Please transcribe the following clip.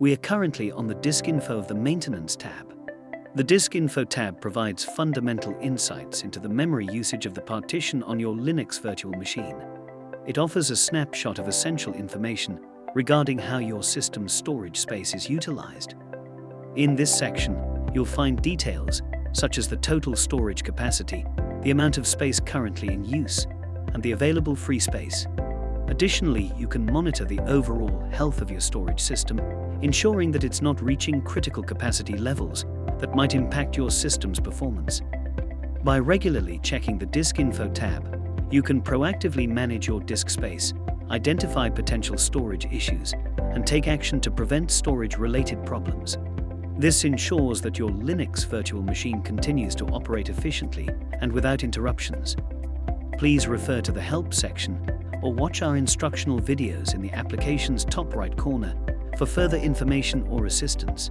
We are currently on the Disk Info of the Maintenance tab. The Disk Info tab provides fundamental insights into the memory usage of the partition on your Linux virtual machine. It offers a snapshot of essential information regarding how your system's storage space is utilized. In this section, you'll find details such as the total storage capacity, the amount of space currently in use, and the available free space. Additionally, you can monitor the overall health of your storage system, ensuring that it's not reaching critical capacity levels that might impact your system's performance. By regularly checking the Disk Info tab, you can proactively manage your disk space, identify potential storage issues, and take action to prevent storage-related problems. This ensures that your Linux virtual machine continues to operate efficiently and without interruptions. Please refer to the Help section or watch our instructional videos in the application's top right corner for further information or assistance.